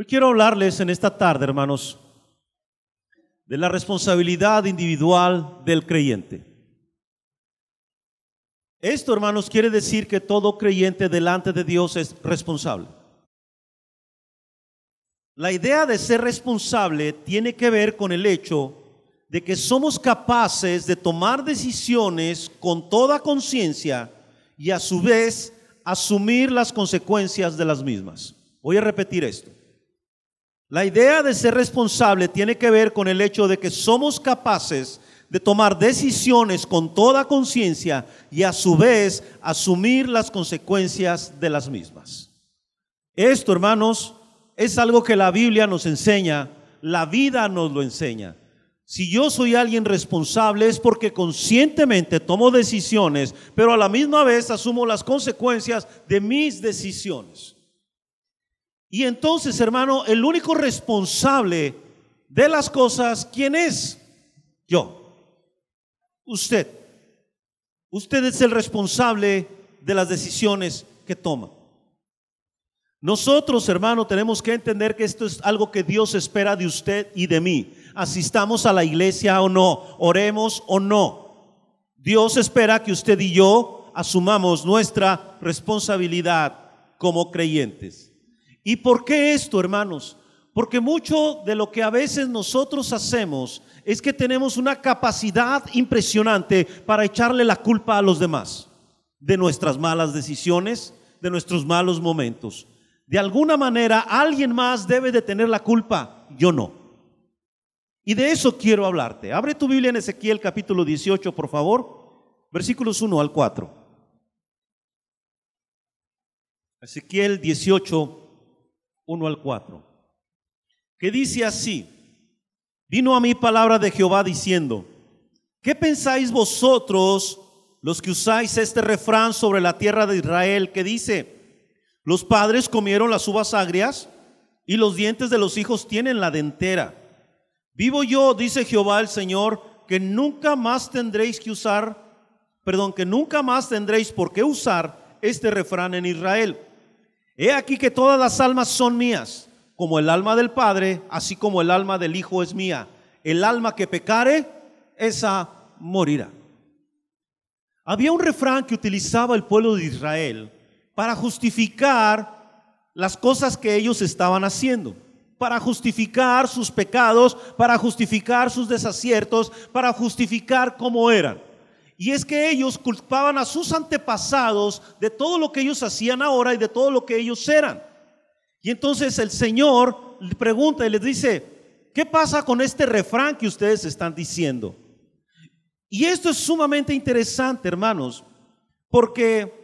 Hoy quiero hablarles en esta tarde, hermanos, de la responsabilidad individual del creyente. Esto, hermanos, quiere decir que todo creyente delante de Dios es responsable. La idea de ser responsable tiene que ver con el hecho de que somos capaces de tomar decisiones con toda conciencia y a su vez asumir las consecuencias de las mismas. Voy a repetir esto. La idea de ser responsable tiene que ver con el hecho de que somos capaces de tomar decisiones con toda conciencia y a su vez asumir las consecuencias de las mismas. Esto, hermanos, es algo que la Biblia nos enseña, la vida nos lo enseña. Si yo soy alguien responsable es porque conscientemente tomo decisiones, pero a la misma vez asumo las consecuencias de mis decisiones. Y entonces, hermano, el único responsable de las cosas, ¿quién es? Yo. Usted. Usted es el responsable de las decisiones que toma. Nosotros, hermano, tenemos que entender que esto es algo que Dios espera de usted y de mí. Asistamos a la iglesia o no, oremos o no. Dios espera que usted y yo asumamos nuestra responsabilidad como creyentes. ¿Y por qué esto, hermanos? Porque mucho de lo que a veces nosotros hacemos es que tenemos una capacidad impresionante para echarle la culpa a los demás de nuestras malas decisiones, de nuestros malos momentos. De alguna manera alguien más debe de tener la culpa, yo no. Y de eso quiero hablarte. Abre tu Biblia en Ezequiel capítulo 18, por favor, versículos 1 al 4. Ezequiel 18, 1 al 4, que dice así: vino a mí palabra de Jehová diciendo, ¿qué pensáis vosotros los que usáis este refrán sobre la tierra de Israel que dice, los padres comieron las uvas agrias y los dientes de los hijos tienen la dentera? Vivo yo, dice Jehová el Señor, que nunca más tendréis por qué usar este refrán en Israel. He aquí que todas las almas son mías, como el alma del Padre, así como el alma del Hijo es mía. El alma que pecare, esa morirá. Había un refrán que utilizaba el pueblo de Israel para justificar las cosas que ellos estaban haciendo, para justificar sus pecados, para justificar sus desaciertos, para justificar cómo eran. Y es que ellos culpaban a sus antepasados de todo lo que ellos hacían ahora y de todo lo que ellos eran. Y entonces el Señor le pregunta y les dice, ¿qué pasa con este refrán que ustedes están diciendo? Y esto es sumamente interesante, hermanos, porque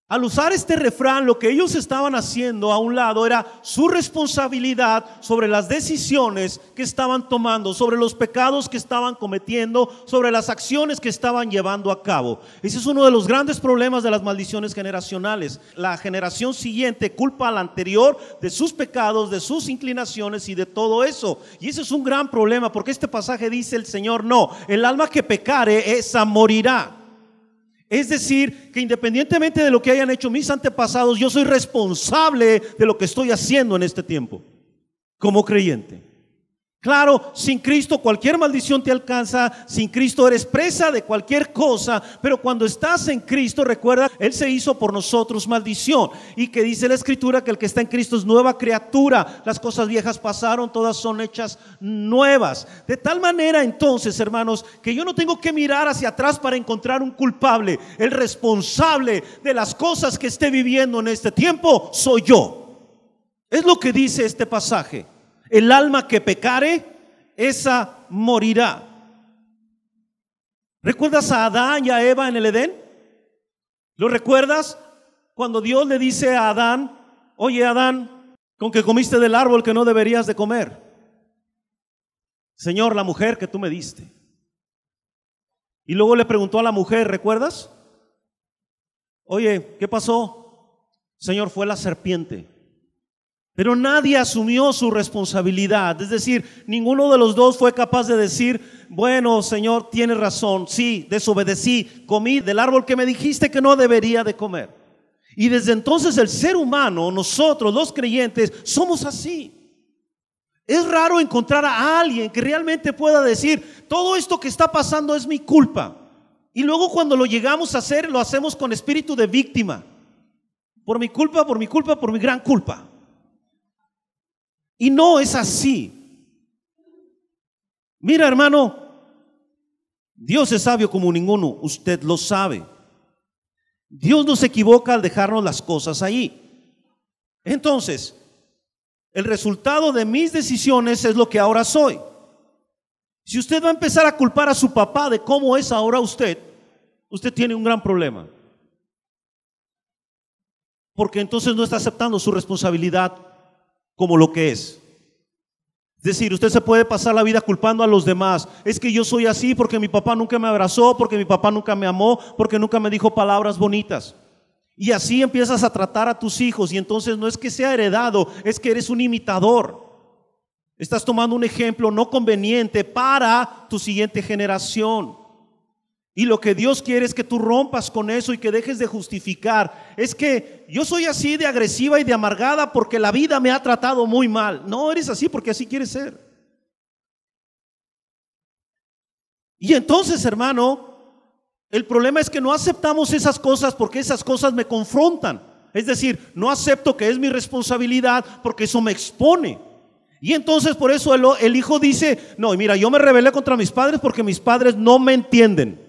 al usar este refrán, lo que ellos estaban haciendo a un lado era su responsabilidad sobre las decisiones que estaban tomando, sobre los pecados que estaban cometiendo, sobre las acciones que estaban llevando a cabo. Ese es uno de los grandes problemas de las maldiciones generacionales. La generación siguiente culpa a la anterior de sus pecados, de sus inclinaciones y de todo eso. Y ese es un gran problema, porque este pasaje dice el Señor, no, el alma que pecare, esa morirá. Es decir, que independientemente de lo que hayan hecho mis antepasados, yo soy responsable de lo que estoy haciendo en este tiempo como creyente. Claro, sin Cristo cualquier maldición te alcanza, sin Cristo eres presa de cualquier cosa, pero cuando estás en Cristo, recuerda, Él se hizo por nosotros maldición. Y que dice la Escritura que el que está en Cristo es nueva criatura, las cosas viejas pasaron, todas son hechas nuevas. De tal manera entonces, hermanos, que yo no tengo que mirar hacia atrás para encontrar un culpable. El responsable de las cosas que esté viviendo en este tiempo soy yo. Es lo que dice este pasaje. El alma que pecare, esa morirá. ¿Recuerdas a Adán y a Eva en el Edén? ¿Lo recuerdas? Cuando Dios le dice a Adán, oye Adán, con que comiste del árbol que no deberías de comer. Señor, la mujer que tú me diste. Y luego le preguntó a la mujer, ¿recuerdas? Oye, ¿qué pasó? Señor, fue la serpiente. Pero nadie asumió su responsabilidad. Es decir, ninguno de los dos fue capaz de decir, bueno, Señor, tienes razón, sí, desobedecí, comí del árbol que me dijiste que no debería de comer. Y desde entonces el ser humano, nosotros los creyentes, somos así. Es raro encontrar a alguien que realmente pueda decir: todo esto que está pasando es mi culpa. Y luego cuando lo llegamos a hacer, lo hacemos con espíritu de víctima. Por mi culpa, por mi culpa, por mi gran culpa. Y no es así. Mira, hermano, Dios es sabio como ninguno, usted lo sabe. Dios no se equivoca al dejarnos las cosas ahí. Entonces, el resultado de mis decisiones es lo que ahora soy. Si usted va a empezar a culpar a su papá de cómo es ahora usted tiene un gran problema. Porque entonces no está aceptando su responsabilidad como lo que es. Es decir, usted se puede pasar la vida culpando a los demás. Es que yo soy así porque mi papá nunca me abrazó, porque mi papá nunca me amó, porque nunca me dijo palabras bonitas. Y así empiezas a tratar a tus hijos, y entonces no es que sea heredado, es que eres un imitador. Estás tomando un ejemplo no conveniente para tu siguiente generación. Y lo que Dios quiere es que tú rompas con eso y que dejes de justificar. Es que yo soy así de agresiva y de amargada porque la vida me ha tratado muy mal. No, eres así porque así quieres ser. Y entonces, hermano, el problema es que no aceptamos esas cosas porque esas cosas me confrontan. Es decir, no acepto que es mi responsabilidad porque eso me expone. Y entonces por eso el hijo dice: no, mira, yo me rebelé contra mis padres porque mis padres no me entienden.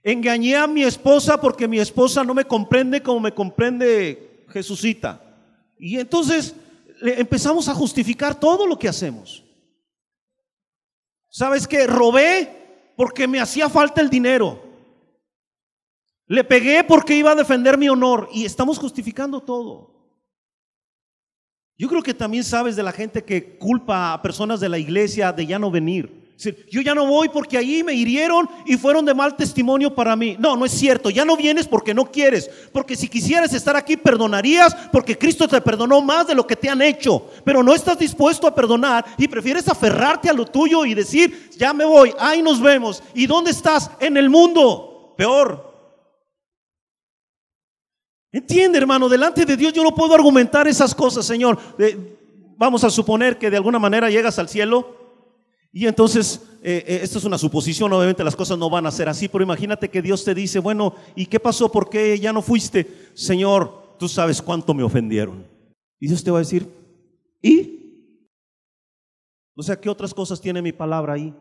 Engañé a mi esposa porque mi esposa no me comprende como me comprende Jesucita. Y entonces empezamos a justificar todo lo que hacemos. ¿Sabes qué? Robé porque me hacía falta el dinero. Le pegué porque iba a defender mi honor. Y estamos justificando todo. Yo creo que también sabes de la gente que culpa a personas de la iglesia de ya no venir. Es decir, yo ya no voy porque allí me hirieron y fueron de mal testimonio para mí. No, no es cierto. Ya no vienes porque no quieres. Porque si quisieras estar aquí perdonarías, porque Cristo te perdonó más de lo que te han hecho. Pero no estás dispuesto a perdonar y prefieres aferrarte a lo tuyo y decir: ya me voy, ahí nos vemos. ¿Y dónde estás? En el mundo. Peor. Entiende, hermano, delante de Dios yo no puedo argumentar esas cosas, Señor. Vamos a suponer que de alguna manera llegas al cielo y entonces, esto es una suposición, obviamente las cosas no van a ser así, pero imagínate que Dios te dice: bueno, ¿y qué pasó? ¿Por qué ya no fuiste? Señor, tú sabes cuánto me ofendieron. Y Dios te va a decir: ¿y? O sea, ¿qué otras cosas tiene mi palabra ahí?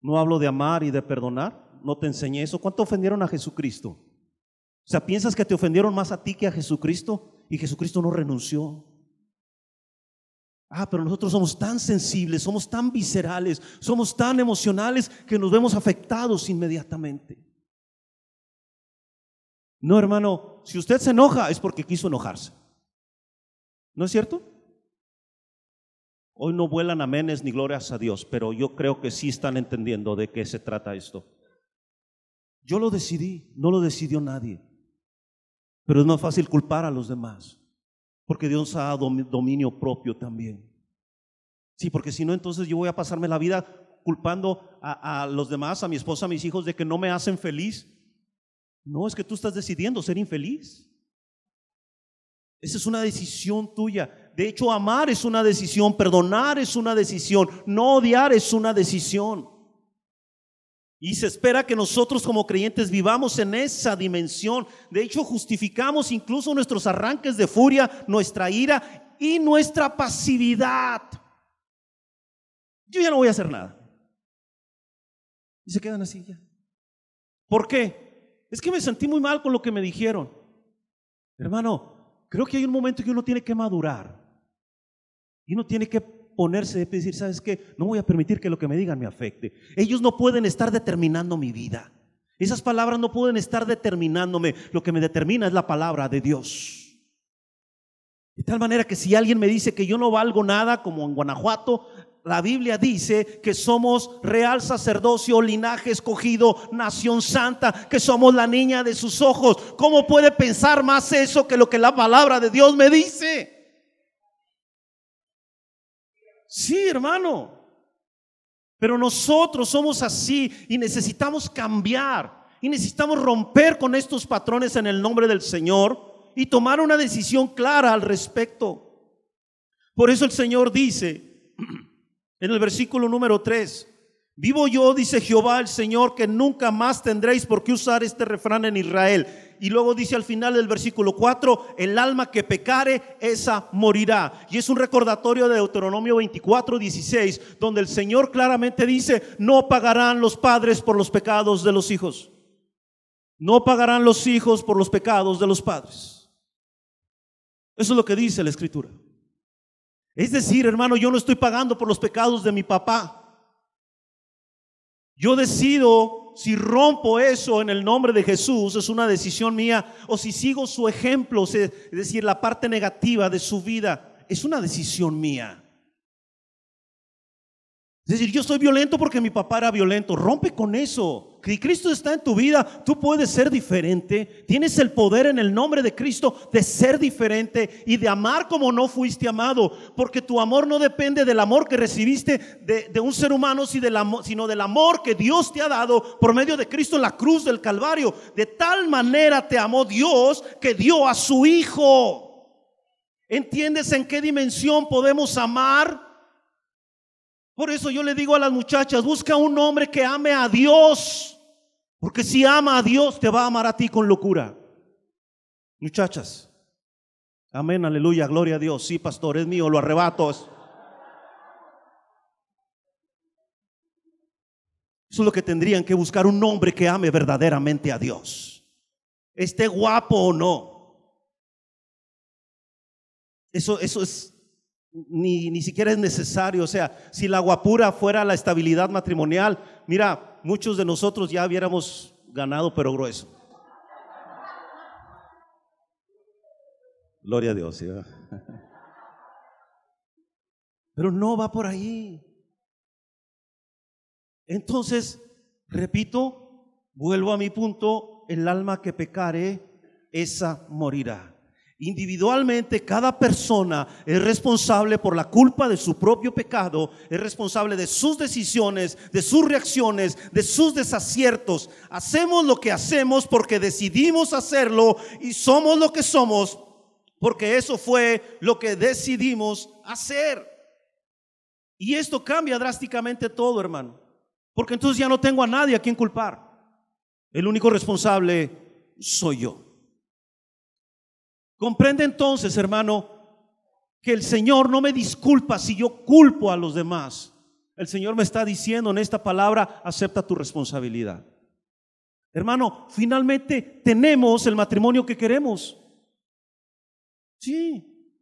¿No hablo de amar y de perdonar? ¿No te enseñé eso? ¿Cuánto ofendieron a Jesucristo? O sea, ¿piensas que te ofendieron más a ti que a Jesucristo? Y Jesucristo no renunció. Pero nosotros somos tan sensibles, somos tan viscerales, somos tan emocionales que nos vemos afectados inmediatamente. No, hermano, si usted se enoja es porque quiso enojarse. ¿No es cierto? Hoy no vuelan amenes ni glorias a Dios, pero yo creo que sí están entendiendo de qué se trata esto. Yo lo decidí, no lo decidió nadie. Pero es más fácil culpar a los demás, porque Dios ha dado dominio propio también. Sí, porque si no, entonces yo voy a pasarme la vida culpando a los demás, a mi esposa, a mis hijos, de que no me hacen feliz. No, es que tú estás decidiendo ser infeliz. Esa es una decisión tuya. De hecho, amar es una decisión, perdonar es una decisión, no odiar es una decisión. Y se espera que nosotros como creyentes vivamos en esa dimensión. De hecho, justificamos incluso nuestros arranques de furia, nuestra ira y nuestra pasividad. Yo ya no voy a hacer nada. Y se quedan así ya. ¿Por qué? Es que me sentí muy mal con lo que me dijeron. Hermano, creo que hay un momento que uno tiene que madurar. Y uno tiene que ponerse y decir: ¿sabes qué? No voy a permitir que lo que me digan me afecte. Ellos no pueden estar determinando mi vida. Esas palabras no pueden estar determinándome. Lo que me determina es la palabra de Dios. De tal manera que si alguien me dice que yo no valgo nada, como en Guanajuato, la Biblia dice que somos real sacerdocio, linaje escogido, nación santa, que somos la niña de sus ojos. ¿Cómo puede pensar más eso que lo que la palabra de Dios me dice? Sí, hermano, pero nosotros somos así y necesitamos cambiar. Y necesitamos romper con estos patrones en el nombre del Señor y tomar una decisión clara al respecto. Por eso el Señor dice en el versículo número 3: vivo yo, dice Jehová el Señor, que nunca más tendréis por qué usar este refrán en Israel. Y luego dice al final del versículo 4: el alma que pecare, esa morirá. Y es un recordatorio de Deuteronomio 24:16, donde el Señor claramente dice: no pagarán los padres por los pecados de los hijos. No pagarán los hijos por los pecados de los padres. Eso es lo que dice la Escritura. Es decir, hermano, yo no estoy pagando por los pecados de mi papá. Yo decido si rompo eso en el nombre de Jesús, es una decisión mía, o si sigo su ejemplo, es decir, la parte negativa de su vida, es una decisión mía. Es decir, yo soy violento porque mi papá era violento. Rompe con eso. Si Cristo está en tu vida, tú puedes ser diferente. Tienes el poder en el nombre de Cristo de ser diferente y de amar como no fuiste amado, porque tu amor no depende del amor que recibiste de un ser humano, sino del amor que Dios te ha dado por medio de Cristo en la cruz del Calvario. De tal manera te amó Dios que dio a su Hijo. ¿Entiendes en qué dimensión podemos amar? Por eso yo le digo a las muchachas: busca un hombre que ame a Dios, porque si ama a Dios te va a amar a ti con locura. Muchachas, amén, aleluya, gloria a Dios. Sí, pastor, es mío, lo arrebato. Eso es lo que tendrían que buscar, un hombre que ame verdaderamente a Dios, esté guapo o no. Eso es ni siquiera es necesario. O sea, si la guapura fuera la estabilidad matrimonial, mira, muchos de nosotros ya hubiéramos ganado, pero grueso. Gloria a Dios, ¿sí? Pero no va por ahí. Entonces, repito, vuelvo a mi punto: el alma que pecare, esa morirá. Individualmente cada persona es responsable por la culpa de su propio pecado, es responsable de sus decisiones, de sus reacciones, de sus desaciertos. Hacemos lo que hacemos porque decidimos hacerlo, y somos lo que somos porque eso fue lo que decidimos hacer. Y esto cambia drásticamente todo, hermano, porque entonces ya no tengo a nadie a quien culpar. El único responsable soy yo. Comprende entonces, hermano, que el Señor no me disculpa si yo culpo a los demás. El Señor me está diciendo en esta palabra: acepta tu responsabilidad. Hermano, finalmente tenemos el matrimonio que queremos. Sí.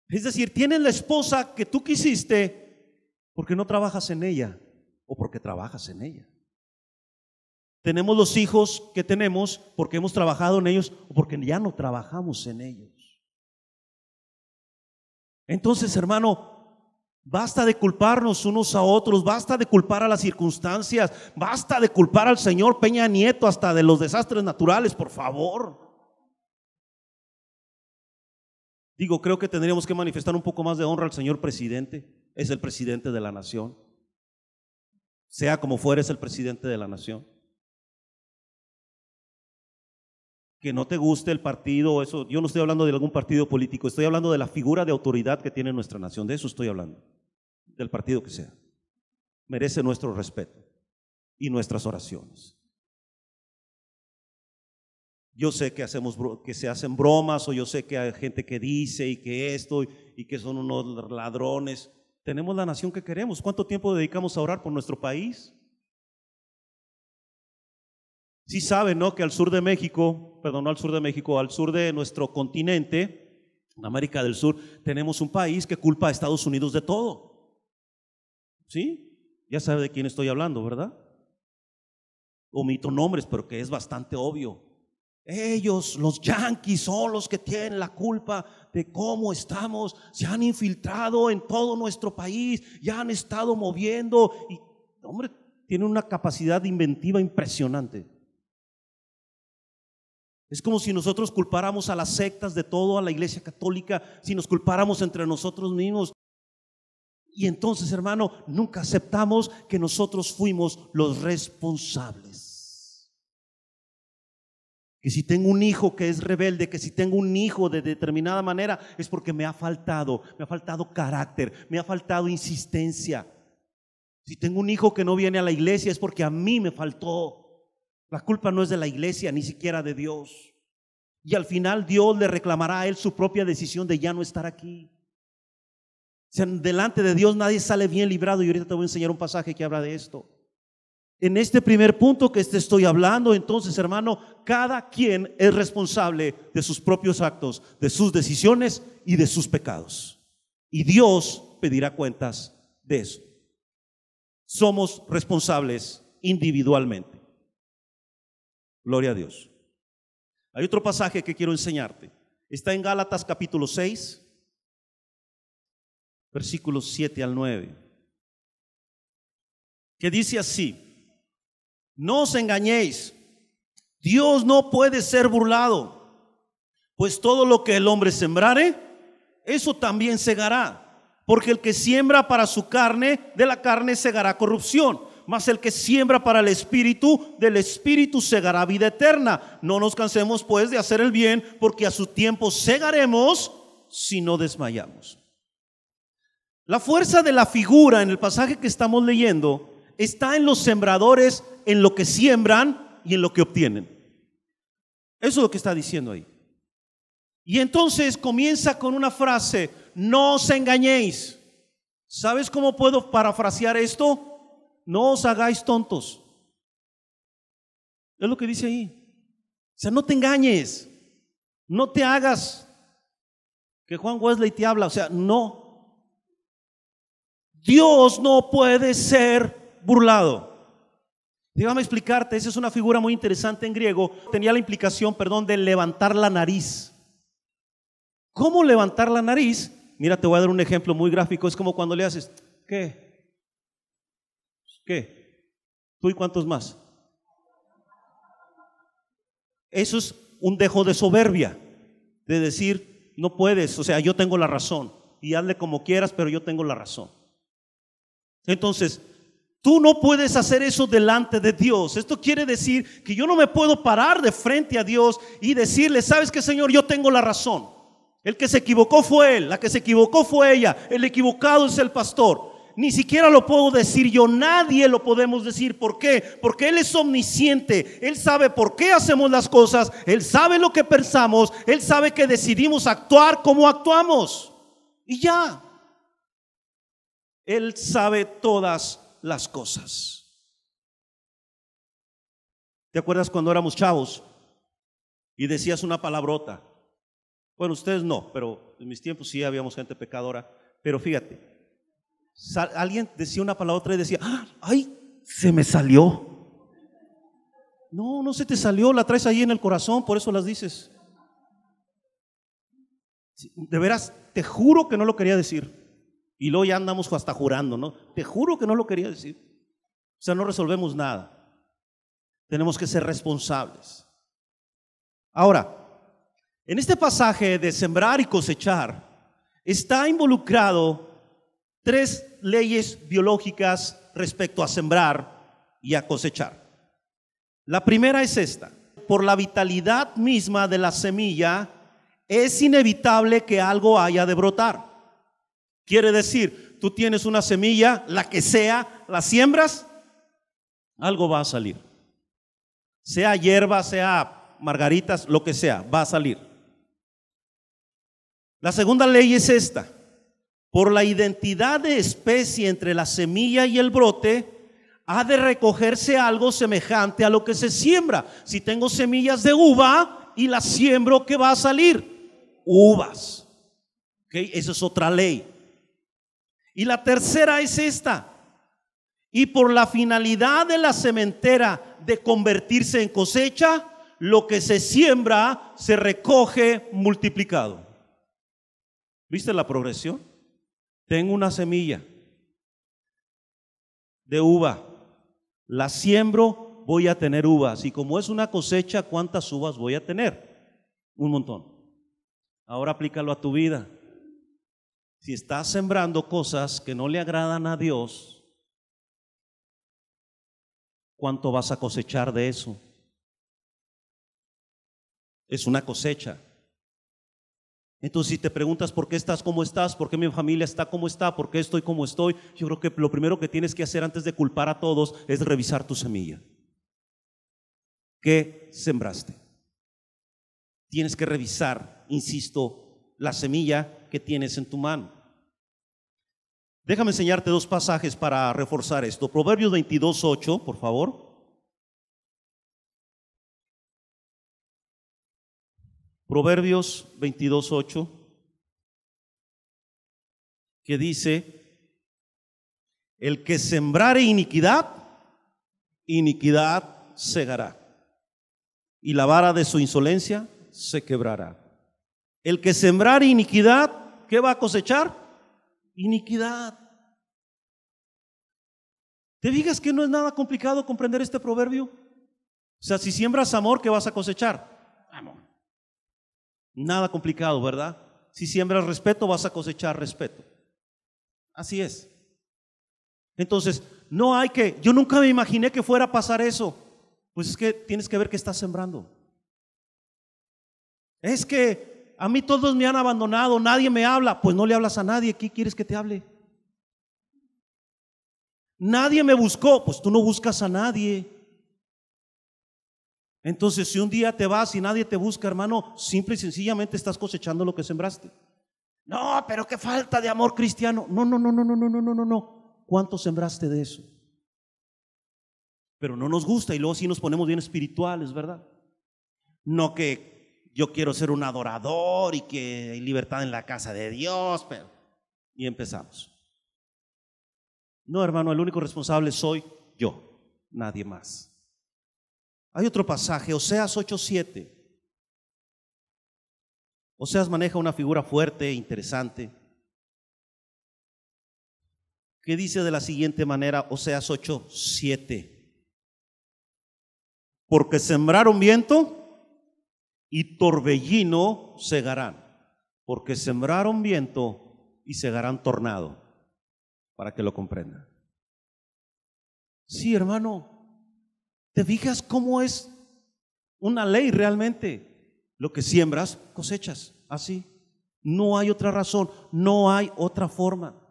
Es decir, tienes la esposa que tú quisiste porque no trabajas en ella o porque trabajas en ella. Tenemos los hijos que tenemos porque hemos trabajado en ellos o porque ya no trabajamos en ellos. Entonces, hermano, basta de culparnos unos a otros, basta de culpar a las circunstancias, basta de culpar al señor Peña Nieto hasta de los desastres naturales, por favor. Digo, creo que tendríamos que manifestar un poco más de honra al señor presidente. Es el presidente de la nación. Sea como fuere, es el presidente de la nación. Que no te guste el partido, eso, yo no estoy hablando de algún partido político, estoy hablando de la figura de autoridad que tiene nuestra nación. De eso estoy hablando, del partido que sea. Merece nuestro respeto y nuestras oraciones. Yo sé que se hacen bromas, o yo sé que hay gente que dice y que esto y que son unos ladrones. Tenemos la nación que queremos. ¿Cuánto tiempo dedicamos a orar por nuestro país? Sí saben, ¿no?, que al sur de México, perdón, no al sur de México, al sur de nuestro continente, en América del Sur, tenemos un país que culpa a Estados Unidos de todo. ¿Sí? Ya sabe de quién estoy hablando, ¿verdad? Omito nombres, pero que es bastante obvio. Ellos, los yanquis, son los que tienen la culpa de cómo estamos. Se han infiltrado en todo nuestro país, ya han estado moviendo. Y, hombre, tienen una capacidad inventiva impresionante. Es como si nosotros culpáramos a las sectas de todo, a la Iglesia Católica, si nos culpáramos entre nosotros mismos. Y entonces, hermano, nunca aceptamos que nosotros fuimos los responsables. que si tengo un hijo que es rebelde, que si tengo un hijo de determinada manera, es porque me ha faltado carácter, me ha faltado insistencia. Si tengo un hijo que no viene a la iglesia, es porque a mí me faltó. La culpa no es de la iglesia, ni siquiera de Dios. Y al final Dios le reclamará a él su propia decisión de ya no estar aquí. O sea, delante de Dios nadie sale bien librado, y ahorita te voy a enseñar un pasaje que habla de esto. En este primer punto que te estoy hablando, entonces, hermano, cada quien es responsable de sus propios actos, de sus decisiones y de sus pecados. Y Dios pedirá cuentas de eso. Somos responsables individualmente. Gloria a Dios. Hay otro pasaje que quiero enseñarte. Está en Gálatas capítulo 6, versículos 7 al 9, que dice así: no os engañéis, Dios no puede ser burlado, pues todo lo que el hombre sembrare, eso también segará. Porque el que siembra para su carne, de la carne segará corrupción, mas el que siembra para el Espíritu, del Espíritu segará vida eterna. No nos cansemos pues de hacer el bien, porque a su tiempo segaremos si no desmayamos. La fuerza de la figura en el pasaje que estamos leyendo está en los sembradores, en lo que siembran y en lo que obtienen. Eso es lo que está diciendo ahí. Y entonces comienza con una frase: no os engañéis. ¿Sabes cómo puedo parafrasear esto? No os hagáis tontos. Es lo que dice ahí. O sea, no te engañes, no te hagas que Juan Wesley te habla. O sea, no. Dios no puede ser burlado. Déjame explicarte, esa es una figura muy interesante en griego. Tenía la implicación, de levantar la nariz. ¿Cómo levantar la nariz? Mira, te voy a dar un ejemplo muy gráfico. Es como cuando le haces, ¿qué? ¿Tú y cuántos más? Eso es un dejo de soberbia, de decir, no puedes, o sea, yo tengo la razón, y hazle como quieras, pero yo tengo la razón. Entonces, tú no puedes hacer eso delante de Dios. Esto quiere decir que yo no me puedo parar de frente a Dios y decirle: ¿sabes qué, Señor? Yo tengo la razón. El que se equivocó fue él, la que se equivocó fue ella, el equivocado es el pastor. Ni siquiera lo puedo decir yo, nadie lo podemos decir. ¿Por qué? Porque Él es omnisciente. Él sabe por qué hacemos las cosas, Él sabe lo que pensamos, Él sabe que decidimos actuar como actuamos. Y ya. Él sabe todas las cosas. ¿Te acuerdas cuando éramos chavos y decías una palabrota? Bueno, ustedes no, pero en mis tiempos sí habíamos gente pecadora. Pero fíjate, alguien decía una palabrota y decía: ¡ay! Se me salió. No, no se te salió, la traes ahí en el corazón, por eso las dices. De veras, te juro que no lo quería decir. Y luego ya andamos hasta jurando, ¿no? Te juro que no lo quería decir. O sea, no resolvemos nada. Tenemos que ser responsables. Ahora, en este pasaje de sembrar y cosechar, está involucrado 3 leyes biológicas respecto a sembrar y a cosechar. La primera es esta: por la vitalidad misma de la semilla, es inevitable que algo haya de brotar. Quiere decir, tú tienes una semilla, la que sea, la siembras, algo va a salir. Sea hierba, sea margaritas, lo que sea, va a salir. La segunda ley es esta: por la identidad de especie entre la semilla y el brote, ha de recogerse algo semejante a lo que se siembra. Si tengo semillas de uva y las siembro, ¿qué va a salir? Uvas. ¿Okay? Esa es otra ley. Y la tercera es esta: y por la finalidad de la sementera de convertirse en cosecha, lo que se siembra se recoge multiplicado. ¿Viste la progresión? Tengo una semilla de uva, la siembro, voy a tener uvas. Y como es una cosecha, ¿cuántas uvas voy a tener? Un montón. Ahora aplícalo a tu vida. Si estás sembrando cosas que no le agradan a Dios, ¿cuánto vas a cosechar de eso? es una cosecha. Entonces, si te preguntas por qué estás como estás, por qué mi familia está como está, por qué estoy como estoy, yo creo que lo primero que tienes que hacer antes de culpar a todos es revisar tu semilla. ¿Qué sembraste? Tienes que revisar, insisto, la semilla que tienes en tu mano. Déjame enseñarte dos pasajes para reforzar esto. Proverbios 22:8, por favor. Proverbios 22:8, que dice: el que sembrare iniquidad, iniquidad segará, y la vara de su insolencia se quebrará. El que sembrare iniquidad, ¿qué va a cosechar? Iniquidad. ¿Te fijas que no es nada complicado comprender este proverbio? O sea, si siembras amor, ¿qué vas a cosechar? Amor. Nada complicado, ¿verdad? Si siembras respeto, vas a cosechar respeto. Así es. Entonces, no hay que, yo nunca me imaginé que fuera a pasar eso. Pues es que tienes que ver qué estás sembrando. Es que a mí todos me han abandonado, nadie me habla. Pues no le hablas a nadie, ¿qué quieres que te hable? Nadie me buscó, pues tú no buscas a nadie. Entonces, si un día te vas y nadie te busca, hermano, simple y sencillamente estás cosechando lo que sembraste. No, pero qué falta de amor cristiano. No. ¿Cuánto sembraste de eso? Pero no nos gusta y luego sí nos ponemos bien espirituales, ¿verdad? No que yo quiero ser un adorador y que hay libertad en la casa de Dios, pero y empezamos. No, hermano, el único responsable soy yo, nadie más. Hay otro pasaje, Oseas 8:7. Oseas maneja una figura fuerte, interesante, que dice de la siguiente manera, Oseas 8:7. Porque sembraron viento y torbellino segarán. Porque sembraron viento y segarán tornado. Para que lo comprendan. Sí, hermano, ¿te fijas cómo es una ley realmente? Lo que siembras, cosechas, así. No hay otra razón, no hay otra forma.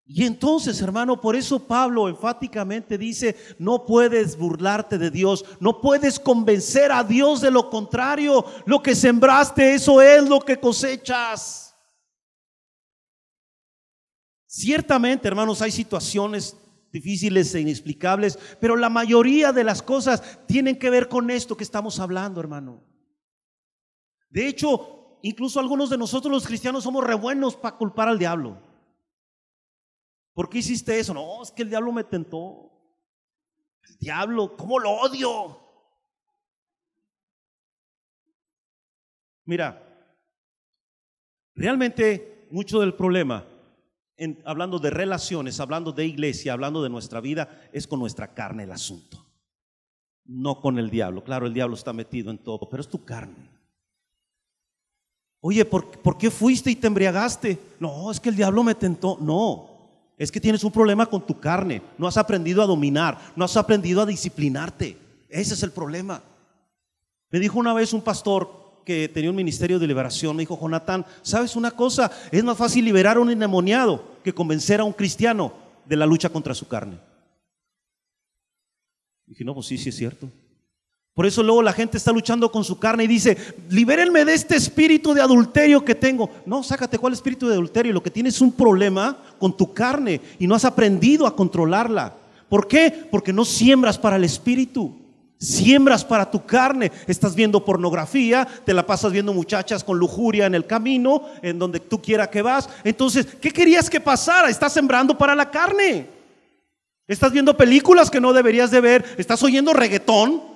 Y entonces, hermano, por eso Pablo enfáticamente dice: no puedes burlarte de Dios, no puedes convencer a Dios de lo contrario. Lo que sembraste, eso es lo que cosechas. Ciertamente, hermanos, hay situaciones difíciles e inexplicables, pero la mayoría de las cosas tienen que ver con esto que estamos hablando, hermano. De hecho, incluso algunos de nosotros los cristianos somos re buenos para culpar al diablo. ¿Por qué hiciste eso? No, es que el diablo me tentó. El diablo, ¿cómo lo odio? Mira, realmente mucho del problema, hablando de relaciones, hablando de iglesia, hablando de nuestra vida, es con nuestra carne el asunto, no con el diablo. Claro, el diablo está metido en todo, pero es tu carne. Oye, ¿por qué fuiste y te embriagaste? No, es que el diablo me tentó. No, es que tienes un problema con tu carne. No has aprendido a dominar, no has aprendido a disciplinarte. Ese es el problema. Me dijo una vez un pastor que tenía un ministerio de liberación, me dijo: Jonathan, ¿sabes una cosa? Es más fácil liberar a un endemoniado que convencer a un cristiano de la lucha contra su carne. Dije: no, pues sí es cierto. Por eso luego la gente está luchando con su carne y dice: libérenme de este espíritu de adulterio que tengo. No, sácate, ¿cuál espíritu de adulterio? Lo que tienes es un problema con tu carne y no has aprendido a controlarla. ¿Por qué? Porque no siembras para el espíritu, siembras para tu carne. Estás viendo pornografía, te la pasas viendo muchachas con lujuria en el camino, en donde tú quieras que vas. Entonces, ¿qué querías que pasara? Estás sembrando para la carne. Estás viendo películas que no deberías de ver. Estás oyendo reggaetón.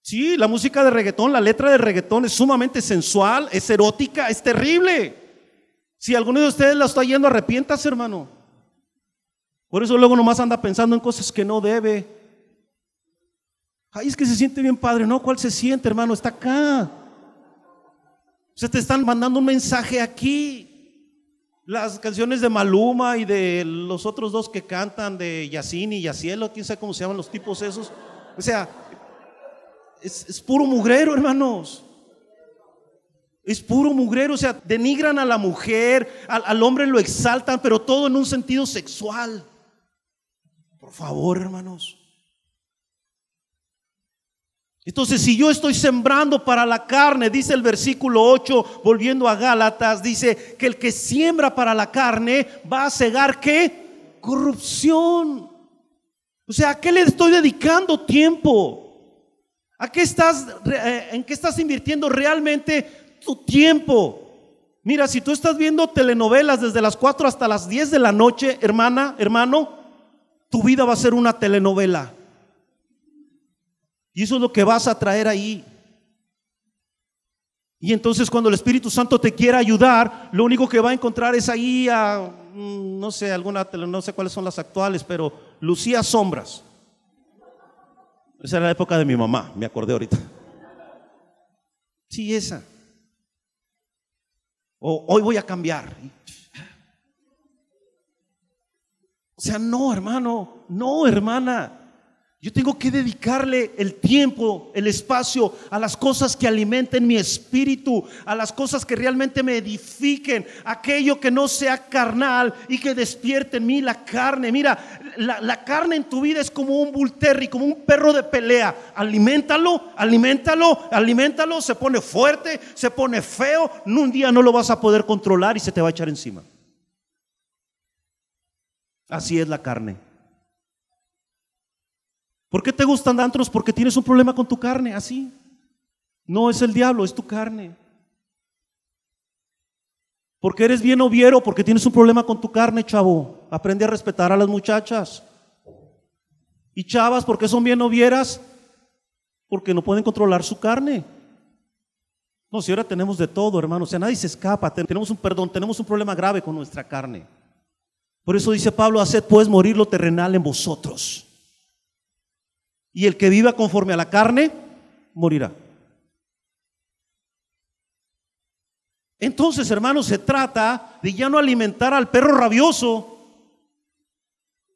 Sí, la música de reggaetón, la letra de reggaetón es sumamente sensual, es erótica, es terrible. Si alguno de ustedes la está yendo, arrepiéntase, hermano. Por eso luego nomás anda pensando en cosas que no debe. Ay, es que se siente bien padre. No, ¿cuál se siente, hermano? Está acá. O sea, te están mandando un mensaje aquí. Las canciones de Maluma y de los otros dos que cantan, de Yasin y Yacielo, quién sabe cómo se llaman los tipos esos. O sea, es puro mugrero, hermanos. Es puro mugrero, o sea, denigran a la mujer, al hombre lo exaltan, pero todo en un sentido sexual. Por favor, hermanos. Entonces, si yo estoy sembrando para la carne, dice el versículo 8, volviendo a Gálatas, dice que el que siembra para la carne va a cegar ¿qué? Corrupción. O sea, ¿a qué le estoy dedicando tiempo? ¿A qué en qué estás invirtiendo realmente tu tiempo? Mira, si tú estás viendo telenovelas desde las 4 hasta las 10 de la noche, hermana, hermano, tu vida va a ser una telenovela. Y eso es lo que vas a traer ahí. Y entonces cuando el Espíritu Santo te quiera ayudar, lo único que va a encontrar es ahí no sé, no sé cuáles son las actuales, pero Lucía Sombras. Esa era la época de mi mamá, me acordé ahorita. Sí, esa. O hoy voy a cambiar. O sea, no, hermano, no, hermana. Yo tengo que dedicarle el tiempo, el espacio a las cosas que alimenten mi espíritu, a las cosas que realmente me edifiquen, aquello que no sea carnal y que despierte en mí la carne. Mira, la carne en tu vida es como un bull terry, como un perro de pelea. Aliméntalo, aliméntalo, aliméntalo, se pone fuerte, se pone feo, un día no lo vas a poder controlar y se te va a echar encima. Así es la carne. ¿Por qué te gustan antros? Porque tienes un problema con tu carne, así. No es el diablo, es tu carne. Porque eres bien oviero, porque tienes un problema con tu carne, chavo. Aprende a respetar a las muchachas. Y chavas, ¿por qué son bien ovieras? Porque no pueden controlar su carne. No, si ahora tenemos de todo, hermano, o sea, nadie se escapa. Tenemos un problema grave con nuestra carne. Por eso dice Pablo: haced pues morir lo terrenal en vosotros. Y el que viva conforme a la carne, morirá. Entonces, hermanos, se trata de ya no alimentar al perro rabioso,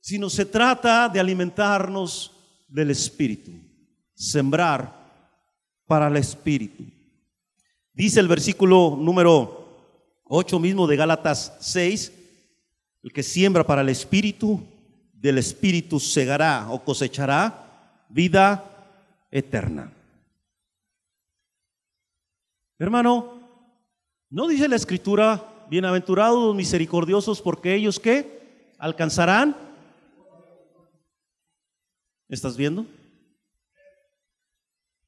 sino se trata de alimentarnos del Espíritu. Sembrar para el Espíritu. Dice el versículo número 8 mismo de Gálatas 6: el que siembra para el Espíritu, del Espíritu segará o cosechará vida eterna. Hermano, ¿no dice la Escritura: bienaventurados los misericordiosos, porque ellos ¿qué? Alcanzarán? ¿Estás viendo? O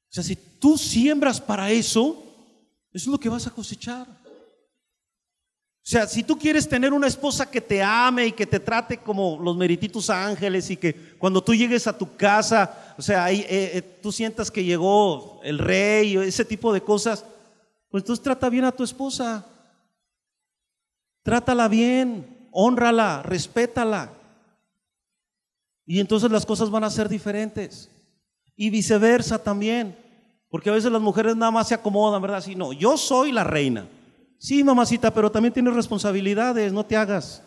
sea, si tú siembras para eso es lo que vas a cosechar. O sea, si tú quieres tener una esposa que te ame y que te trate como los merititos ángeles, y que cuando tú llegues a tu casa, o sea, tú sientas que llegó el rey, o ese tipo de cosas, pues entonces trata bien a tu esposa. Trátala bien, hónrala, respétala. Y entonces las cosas van a ser diferentes. Y viceversa también. Porque a veces las mujeres nada más se acomodan, ¿verdad? Así, no, yo soy la reina. Sí, mamacita, pero también tienes responsabilidades, no te hagas.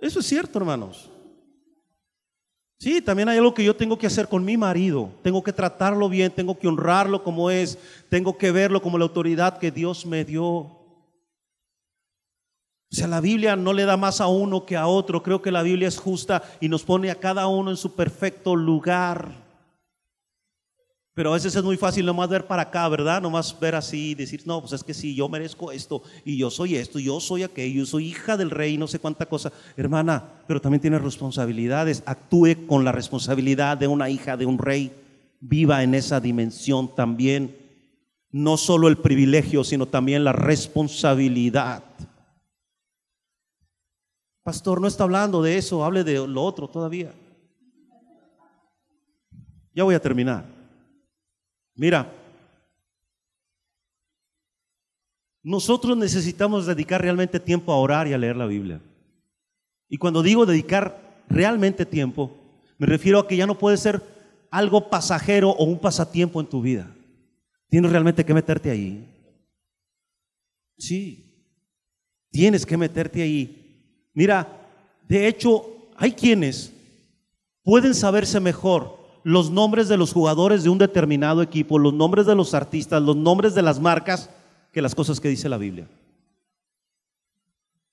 Eso es cierto, hermanos. Sí, también hay algo que yo tengo que hacer con mi marido. Tengo que tratarlo bien, tengo que honrarlo como es, tengo que verlo como la autoridad que Dios me dio. O sea, la Biblia no le da más a uno que a otro. Creo que la Biblia es justa y nos pone a cada uno en su perfecto lugar. Pero a veces es muy fácil nomás ver para acá, ¿verdad? Nomás ver así y decir: no, pues es que sí, yo merezco esto, y yo soy esto, y yo soy aquello, yo soy hija del rey, no sé cuánta cosa. Hermana, pero también tiene responsabilidades. Actúe con la responsabilidad de una hija de un rey. Viva en esa dimensión también. No solo el privilegio, sino también la responsabilidad. Pastor, no está hablando de eso, hable de lo otro todavía. Ya voy a terminar. Mira, nosotros necesitamos dedicar realmente tiempo a orar y a leer la Biblia. Y cuando digo dedicar realmente tiempo, me refiero a que ya no puede ser algo pasajero o un pasatiempo en tu vida. Tienes realmente que meterte ahí. Sí, tienes que meterte ahí. Mira, de hecho, hay quienes pueden saberse mejor los nombres de los jugadores de un determinado equipo, los nombres de los artistas, los nombres de las marcas, que las cosas que dice la Biblia.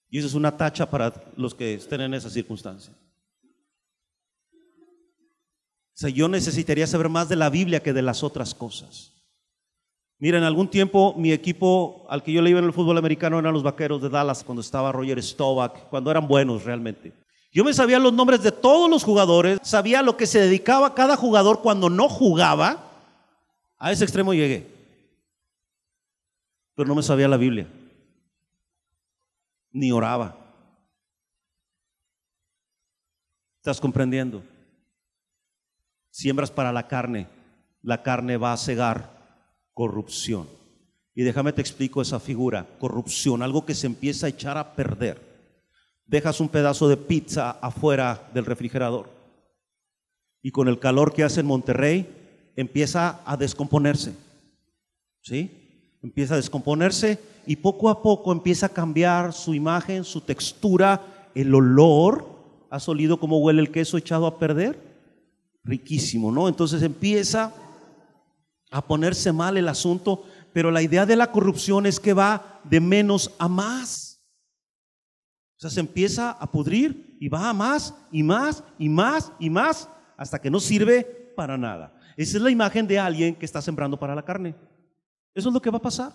Y eso es una tacha para los que estén en esa circunstancia. O sea, yo necesitaría saber más de la Biblia que de las otras cosas. Mira, en algún tiempo mi equipo al que yo le iba en el fútbol americano eran los Vaqueros de Dallas, cuando estaba Roger Staubach, cuando eran buenos realmente. Yo me sabía los nombres de todos los jugadores, sabía lo que se dedicaba cada jugador cuando no jugaba. A ese extremo llegué, pero no me sabía la Biblia, ni oraba. ¿Estás comprendiendo? Siembras para la carne va a cegar corrupción. Y déjame te explico esa figura, corrupción, algo que se empieza a echar a perder. Dejas un pedazo de pizza afuera del refrigerador y con el calor que hace en Monterrey empieza a descomponerse, ¿sí? Empieza a descomponerse y poco a poco empieza a cambiar su imagen, su textura, el olor. ¿Has olido cómo huele el queso echado a perder? Riquísimo, ¿no? Entonces empieza a ponerse mal el asunto, pero la idea de la corrupción es que va de menos a más. O sea, se empieza a pudrir y va a más y más y más y más hasta que no sirve para nada. Esa es la imagen de alguien que está sembrando para la carne. Eso es lo que va a pasar.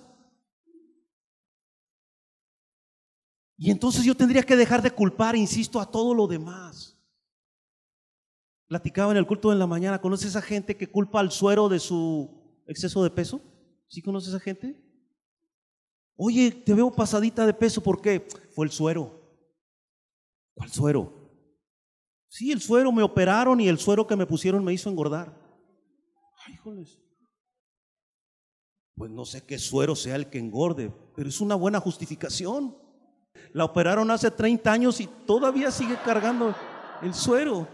Y entonces yo tendría que dejar de culpar, insisto, a todo lo demás. Platicaba en el culto de la mañana, ¿conoces a esa gente que culpa al suero de su exceso de peso? ¿Sí conoces a esa gente? Oye, te veo pasadita de peso, ¿por qué? Fue el suero. ¿Cuál suero? Sí, el suero, me operaron y el suero que me pusieron me hizo engordar. Ay, híjoles. Pues no sé qué suero sea el que engorde, pero es una buena justificación. La operaron hace 30 años y todavía sigue cargando el suero.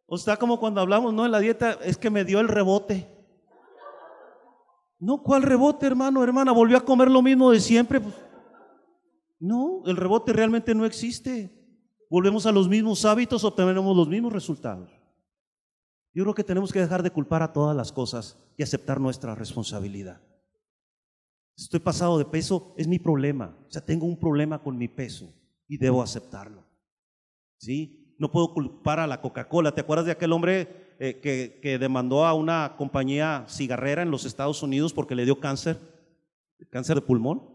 O está como cuando hablamos, ¿no? En la dieta, es que me dio el rebote. No, ¿cuál rebote, hermano, hermana? ¿Volvió a comer lo mismo de siempre? Pues, no, el rebote realmente no existe. Volvemos a los mismos hábitos, obtenemos los mismos resultados. Yo creo que tenemos que dejar de culpar a todas las cosas y aceptar nuestra responsabilidad. Si estoy pasado de peso, es mi problema. O sea, tengo un problema con mi peso y debo aceptarlo. ¿Sí? No puedo culpar a la Coca-Cola. ¿Te acuerdas de aquel hombre que demandó a una compañía cigarrera en los Estados Unidos porque le dio cáncer de pulmón?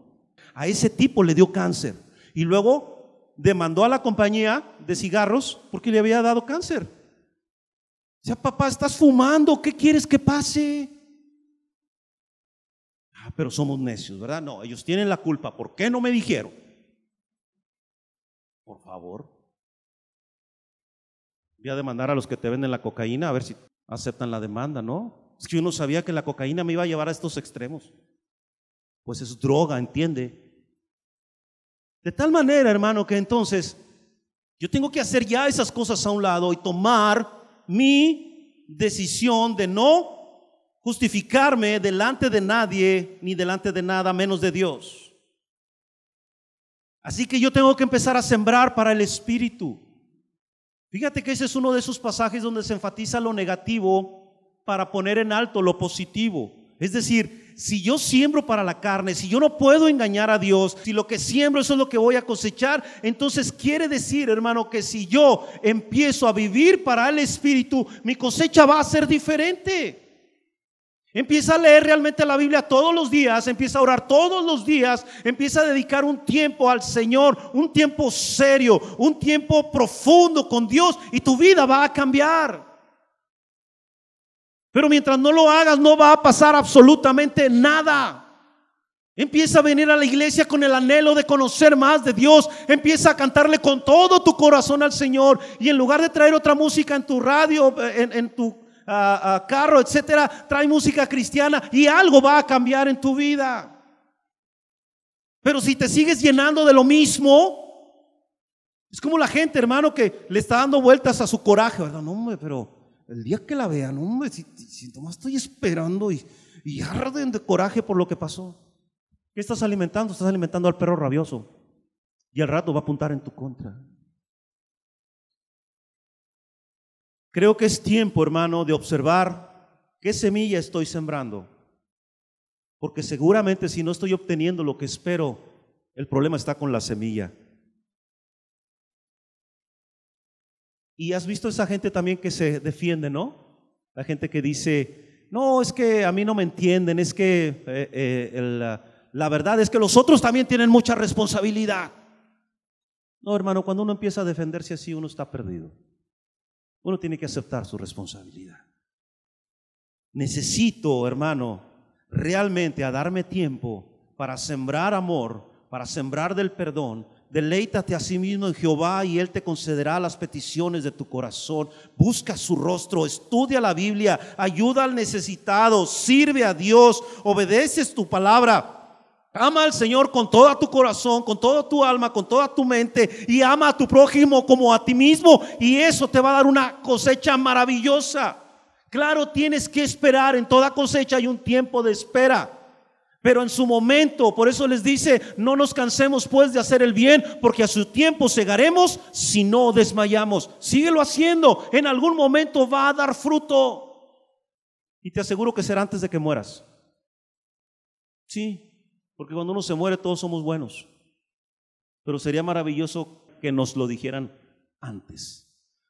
A ese tipo le dio cáncer y luego demandó a la compañía de cigarros porque le había dado cáncer. O sea, papá, estás fumando, ¿qué quieres que pase? Pero somos necios, ¿verdad? No, ellos tienen la culpa. ¿Por qué no me dijeron? Por favor. Voy a demandar a los que te venden la cocaína a ver si aceptan la demanda, ¿no? Es que yo no sabía que la cocaína me iba a llevar a estos extremos. Pues es droga, ¿entiende? De tal manera, hermano, que entonces yo tengo que hacer ya esas cosas a un lado y tomar mi decisión de no justificarme delante de nadie ni delante de nada menos de Dios. Así que yo tengo que empezar a sembrar para el Espíritu. Fíjate que ese es uno de esos pasajes donde se enfatiza lo negativo para poner en alto lo positivo. Es decir, si yo siembro para la carne, si yo no puedo engañar a Dios, si lo que siembro eso es lo que voy a cosechar, entonces quiere decir, hermano, que si yo empiezo a vivir para el Espíritu, mi cosecha va a ser diferente. Empieza a leer realmente la Biblia todos los días, empieza a orar todos los días, empieza a dedicar un tiempo al Señor, un tiempo serio, un tiempo profundo con Dios y tu vida va a cambiar. Pero mientras no lo hagas no va a pasar absolutamente nada. Empieza a venir a la iglesia con el anhelo de conocer más de Dios. Empieza a cantarle con todo tu corazón al Señor. Y en lugar de traer otra música en tu radio, en tu carro, etcétera, trae música cristiana y algo va a cambiar en tu vida. Pero si te sigues llenando de lo mismo, es como la gente, hermano, que le está dando vueltas a su coraje, ¿verdad? No, hombre, pero el día que la vean, hombre, si nomás estoy esperando y arden de coraje por lo que pasó. ¿Qué estás alimentando? Estás alimentando al perro rabioso y al rato va a apuntar en tu contra. Creo que es tiempo, hermano, de observar qué semilla estoy sembrando. Porque seguramente si no estoy obteniendo lo que espero, el problema está con la semilla. Y has visto esa gente también que se defiende, ¿no? La gente que dice, no, es que a mí no me entienden, es que la verdad es que los otros también tienen mucha responsabilidad. No, hermano, cuando uno empieza a defenderse así, uno está perdido. Uno tiene que aceptar su responsabilidad. Necesito, hermano, realmente a darme tiempo para sembrar amor, para sembrar del perdón. Deleítate a sí mismo en Jehová y Él te concederá las peticiones de tu corazón. Busca su rostro, estudia la Biblia, ayuda al necesitado, sirve a Dios, obedeces tu palabra. Ama al Señor con todo tu corazón, con toda tu alma, con toda tu mente, y ama a tu prójimo como a ti mismo, y eso te va a dar una cosecha maravillosa. Claro, tienes que esperar. En toda cosecha hay un tiempo de espera, pero en su momento. Por eso les dice, no nos cansemos pues de hacer el bien, porque a su tiempo segaremos si no desmayamos. Síguelo haciendo, en algún momento va a dar fruto, y te aseguro que será antes de que mueras. Sí, porque cuando uno se muere todos somos buenos, pero sería maravilloso que nos lo dijeran antes.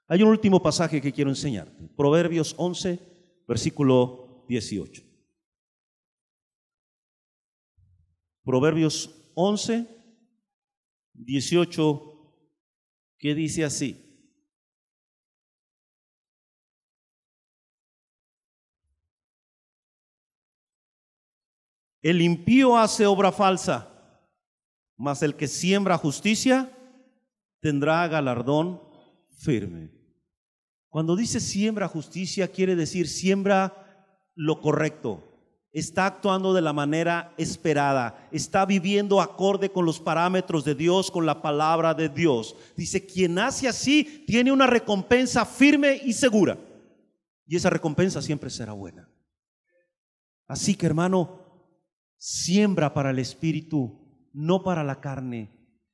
Hay un último pasaje que quiero enseñarte, Proverbios 11, versículo 18. Proverbios 11, 18, que dice así: el impío hace obra falsa, mas el que siembra justicia tendrá galardón firme. Cuando dice siembra justicia, quiere decir siembra lo correcto. Está actuando de la manera esperada, está viviendo acorde con los parámetros de Dios, con la palabra de Dios. Dice, quien hace así tiene una recompensa firme y segura, y esa recompensa siempre será buena. Así que, hermano, siembra para el espíritu, no para la carne,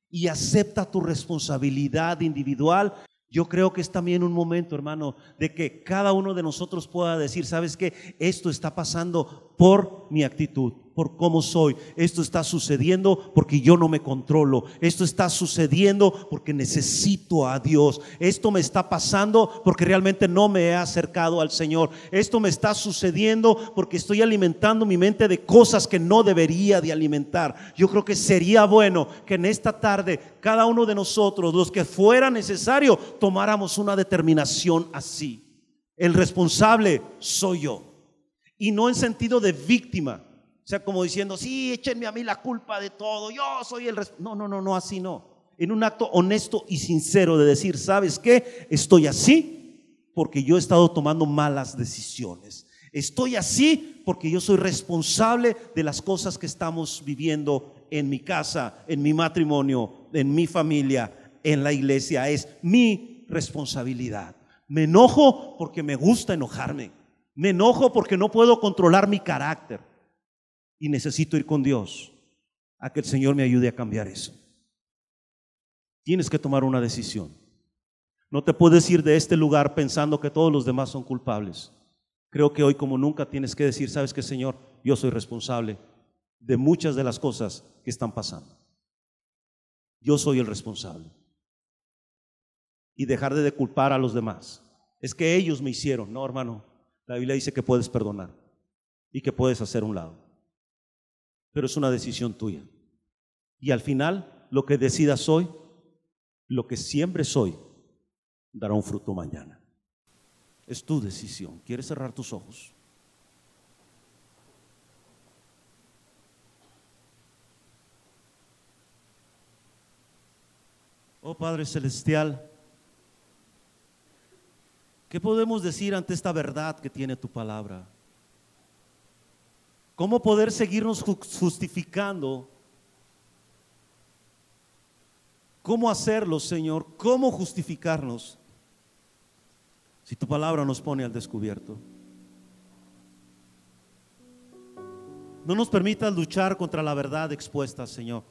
y acepta tu responsabilidad individual. Yo creo que es también un momento, hermano, de que cada uno de nosotros pueda decir, ¿sabes qué? Esto está pasando por mi actitud, por cómo soy. Esto está sucediendo porque yo no me controlo. Esto está sucediendo porque necesito a Dios. Esto me está pasando porque realmente no me he acercado al Señor. Esto me está sucediendo porque estoy alimentando mi mente de cosas que no debería de alimentar. Yo creo que sería bueno que en esta tarde cada uno de nosotros, los que fuera necesario, tomáramos una determinación así. El responsable soy yo, y no en sentido de víctima, o sea, como diciendo, sí, échenme a mí la culpa de todo, yo soy el responsable. No, así no. En un acto honesto y sincero de decir, ¿sabes qué? Estoy así porque yo he estado tomando malas decisiones. Estoy así porque yo soy responsable de las cosas que estamos viviendo en mi casa, en mi matrimonio, en mi familia, en la iglesia. Es mi responsabilidad. Me enojo porque me gusta enojarme. Me enojo porque no puedo controlar mi carácter, y necesito ir con Dios a que el Señor me ayude a cambiar eso. Tienes que tomar una decisión. No te puedes ir de este lugar pensando que todos los demás son culpables. Creo que hoy como nunca tienes que decir, ¿sabes qué, Señor? Yo soy responsable de muchas de las cosas que están pasando. Yo soy el responsable. Y dejar de culpar a los demás. Es que ellos me hicieron. No, hermano, la Biblia dice que puedes perdonar y que puedes hacer un lado, pero es una decisión tuya. Y al final, lo que decidas hoy, lo que siembres hoy, dará un fruto mañana. Es tu decisión. ¿Quieres cerrar tus ojos? Oh Padre Celestial, ¿qué podemos decir ante esta verdad que tiene tu palabra? ¿Cómo poder seguirnos justificando? ¿Cómo hacerlo, Señor? ¿Cómo justificarnos si tu palabra nos pone al descubierto? No nos permitas luchar contra la verdad expuesta, Señor,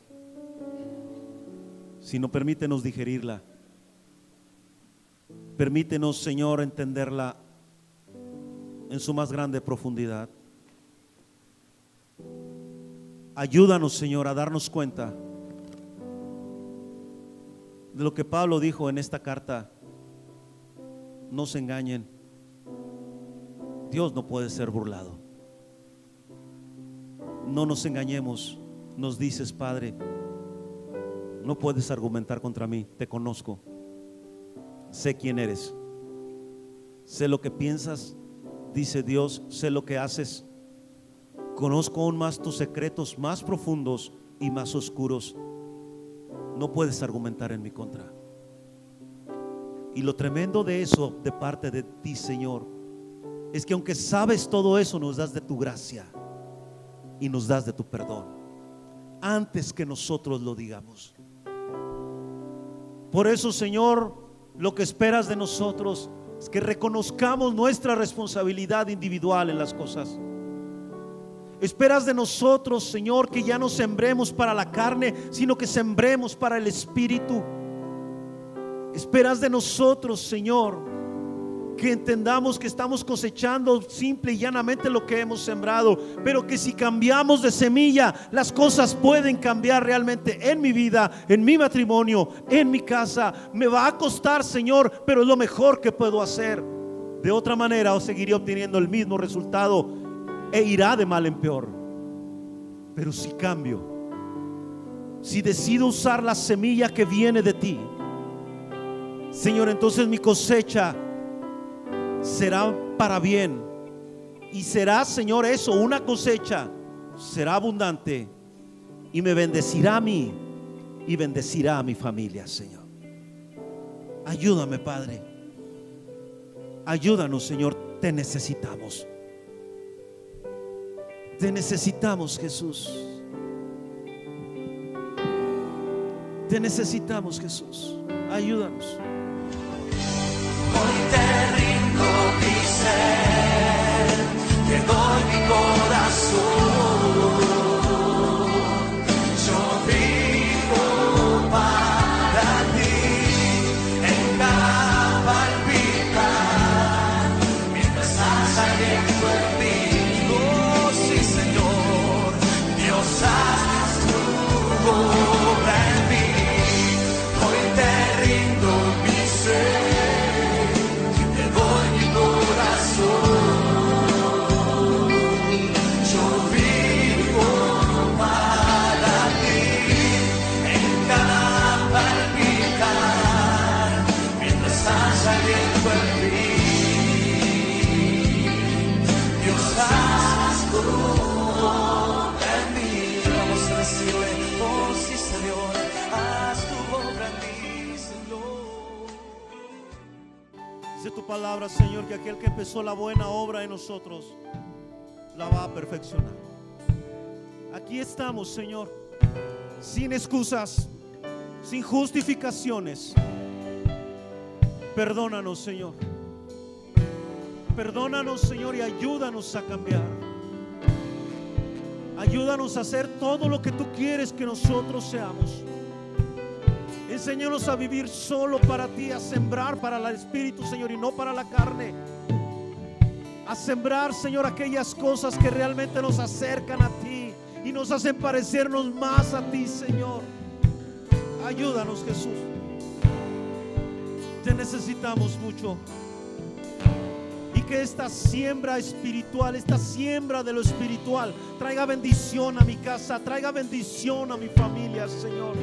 sino permítenos digerirla. Permítenos, Señor, entenderla en su más grande profundidad. Ayúdanos, Señor, a darnos cuenta de lo que Pablo dijo en esta carta. No se engañen, Dios no puede ser burlado. No nos engañemos, nos dices, Padre, no puedes argumentar contra mí, te conozco, sé quién eres, sé lo que piensas, dice Dios, sé lo que haces, conozco aún más tus secretos más profundos y más oscuros. No puedes argumentar en mi contra. Y lo tremendo de eso, de parte de ti, Señor, es que aunque sabes todo eso, nos das de tu gracia y nos das de tu perdón antes que nosotros lo digamos. Por eso, Señor, lo que esperas de nosotros es que reconozcamos nuestra responsabilidad individual en las cosas. Esperas de nosotros, Señor, que ya no sembremos para la carne, sino que sembremos para el Espíritu. Esperas de nosotros, Señor, que entendamos que estamos cosechando simple y llanamente lo que hemos sembrado, pero que si cambiamos de semilla, las cosas pueden cambiar realmente en mi vida, en mi matrimonio, en mi casa. Me va a costar, Señor, pero es lo mejor que puedo hacer. De otra manera, o seguiré obteniendo el mismo resultado e irá de mal en peor. Pero si cambio, si decido usar la semilla que viene de ti, Señor, entonces mi cosecha será para bien. Y será, Señor, eso, una cosecha, será abundante y me bendecirá a mí y bendecirá a mi familia, Señor. Ayúdame, Padre. Ayúdanos, Señor, te necesitamos. Te necesitamos, Jesús. Te necesitamos, Jesús. Ayúdanos. Hoy te rindo mi ser, te doy mi corazón. Yo vivo para ti en cada palpitar, mientras haya aliento en mí. Oh, sí, Señor, Dios, haz tu obra en mí. Hoy te rindo mi ser. Dice tu palabra, Señor, que aquel que empezó la buena obra en nosotros la va a perfeccionar. Aquí estamos, Señor, sin excusas, sin justificaciones. Perdónanos, Señor. Perdónanos, Señor, y ayúdanos a cambiar. Ayúdanos a hacer todo lo que tú quieres que nosotros seamos. Enséñanos a vivir solo para ti, a sembrar para el Espíritu, Señor, y no para la carne. A sembrar, Señor, aquellas cosas que realmente nos acercan a ti y nos hacen parecernos más a ti, Señor. Ayúdanos, Jesús. Te necesitamos mucho. Y que esta siembra espiritual, esta siembra de lo espiritual, traiga bendición a mi casa, traiga bendición a mi familia, Señor.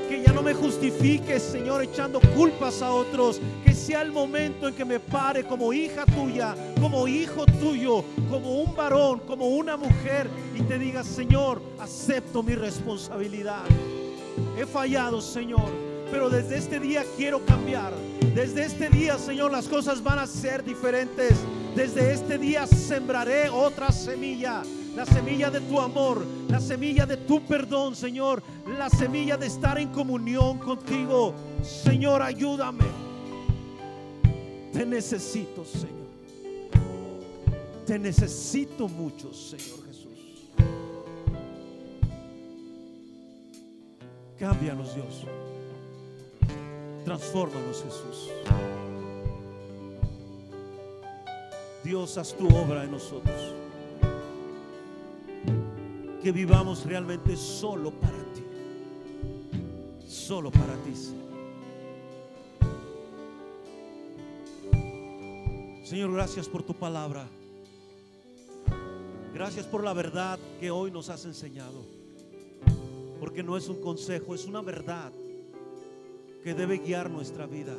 Que ya no me justifiques, Señor, echando culpas a otros. Que sea el momento en que me pare como hija tuya, como hijo tuyo, como un varón, como una mujer, y te diga, Señor, acepto mi responsabilidad. He fallado, Señor, pero desde este día quiero cambiar. Desde este día, Señor, las cosas van a ser diferentes. Desde este día sembraré otra semilla. La semilla de tu amor, la semilla de tu perdón, Señor, la semilla de estar en comunión contigo. Señor, ayúdame. Te necesito, Señor. Te necesito mucho, Señor Jesús. Cámbianos, Dios. Transfórmanos, Jesús. Dios, haz tu obra en nosotros. Que vivamos realmente solo para ti. Solo para ti, Señor. Señor, gracias por tu palabra. Gracias por la verdad que hoy nos has enseñado. Porque no es un consejo, es una verdad que debe guiar nuestra vida,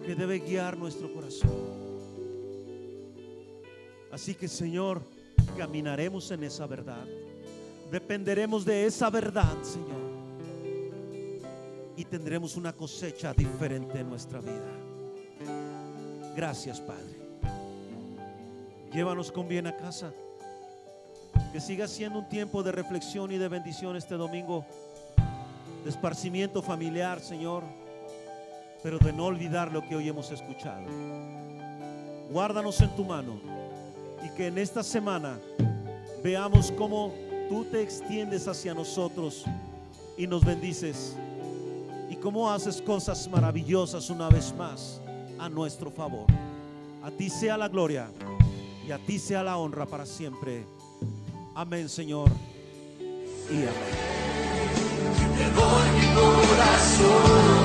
que debe guiar nuestro corazón. Así que, Señor, caminaremos en esa verdad. Dependeremos de esa verdad, Señor. Y tendremos una cosecha diferente en nuestra vida. Gracias, Padre. Llévanos con bien a casa. Que siga siendo un tiempo de reflexión y de bendición este domingo. De esparcimiento familiar, Señor. Pero de no olvidar lo que hoy hemos escuchado. Guárdanos en tu mano. Y que en esta semana veamos cómo tú te extiendes hacia nosotros y nos bendices. Y cómo haces cosas maravillosas una vez más a nuestro favor. A ti sea la gloria y a ti sea la honra para siempre. Amén, Señor, y amén. Te doy mi corazón.